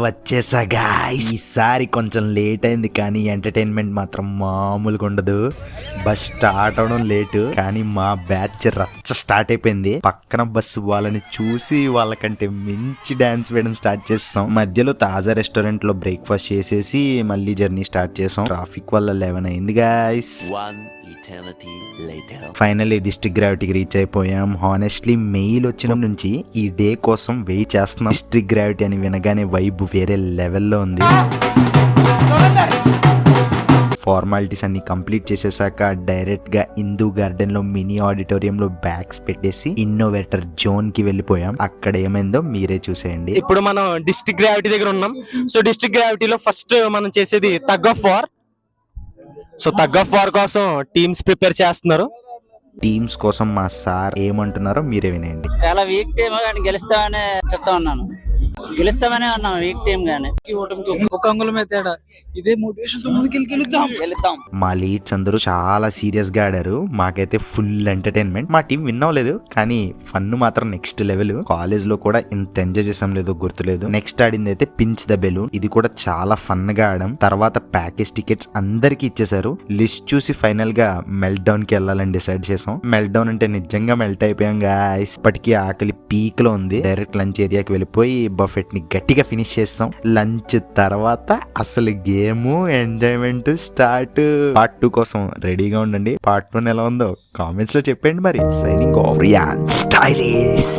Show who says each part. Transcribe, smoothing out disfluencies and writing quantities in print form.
Speaker 1: వచ్చేసా గాయ్స్. ఈసారి కొంచెం లేట్ అయింది కానీ ఎంటర్టైన్మెంట్ మాత్రం మామూలుగా ఉండదు. బస్ స్టార్ట్ అవడం లేటు కానీ మా బ్యాచ్ రచ్చ స్టార్ట్ అయిపోయింది. పక్కన బస్సు వాళ్ళని చూసి వాళ్ళకంటే మించి డాన్స్ వేయడం స్టార్ట్ చేస్తాం. మధ్యలో తాజా రెస్టారెంట్ లో బ్రేక్ఫాస్ట్ చేసేసి మళ్ళీ జర్నీ స్టార్ట్ చేసాం. ట్రాఫిక్ వల్ల 11 అయింది గాయ్స్. ఫైనల్లీ డిస్ట్రిక్ట్ గ్రావిటీకి రీచ్ అయిపోయాం. హానెస్ట్లీ మెయిల్ వచ్చిన నుంచి ఈ డే కోసం వెయిట్ చేస్తున్నాం. డిస్ట్రిక్ట్ గ్రావిటీ అని వినగానే వైబ్ వేరే లెవెల్లో ఉంది. ఫార్మాలిటీస్ అన్ని కంప్లీట్ చేసేసాక డైరెక్ట్ గా హిందూ గార్డెన్ లో మినీ ఆడిటోరియం లో బ్యాగ్స్ పెట్టేసి ఇన్నోవేటర్ జోన్ కి వెళ్ళిపోయాం. అక్కడ ఏమైందో మీరే చూసేయండి.
Speaker 2: ఇప్పుడు మనం డిస్ట్రిక్ట్ గ్రావిటీ దగ్గర ఉన్నాం. సో డిస్ట్రిక్ట్ గ్రావిటీలో ఫస్ట్ మనం చేసేది tug of war. So tug of war కోసం టీమ్స్ ప్రిపేర్ చేస్తున్నారు.
Speaker 1: టీమ్స్ కోసం మా సార్ ఏమంటున్నారో మీరే వినేయండి.
Speaker 3: చాలా వీక్ టీమ్ కానీ గెలుస్తామని చూస్తా ఉన్నాను. గెలుస్తామనే ఉన్నాం వీక్ టీమ్ గానీ.
Speaker 4: ఒక అంగుళమే తేడా. ఇదే మోటివేషన్ తో ముందుకెళ్ళి గెలుద్దాం.
Speaker 1: మా లీడ్స్ అందరూ చాలా సీరియస్ గా ఆడారు. మాకైతే ఫుల్ ఎంటర్టైన్మెంట్. మా టీం విన్ అవ్వలేదు కానీ ఫన్ మాత్రం నెక్స్ట్ లెవెల్. కాలేజ్ లో కూడా ఇంత ఎంజాయ్ చేసాం లేదో గుర్తులేదు. నెక్స్ట్ ఆడింది అయితే పించ్ ద బెలూన్. ఇది కూడా చాలా ఫన్ గా ఆడాం. తర్వాత ప్యాకేజ్ టికెట్స్ అందరికి ఇచ్చేసారు. లిస్ట్ చూసి ఫైనల్ గా మెల్ట్ డౌన్ కి వెళ్ళాలని డిసైడ్ చేసాం. మెల్ట్ డౌన్ అంటే నిజంగా మెల్ట్ అయిపోయాం గాయ్స్. ఇప్పటికీ ఆకలి పీక్ లో ఉంది. డైరెక్ట్ లంచ్ ఏరియాకి వెళ్ళిపోయి బఫెట్ ని గట్టిగా ఫినిష్ చేస్తాం. లంచ్ తర్వాత అసలు గేమ్ ఎంజాయ్మెంట్ స్టార్ట్. పార్ట్ 2 కోసం రెడీగా ఉండండి. పార్ట్ 1 ఎలా ఉందో కామెంట్స్ లో చెప్పండి. మరి సైనింగ్ ఆఫ్ రియాన్ స్టైలిష్.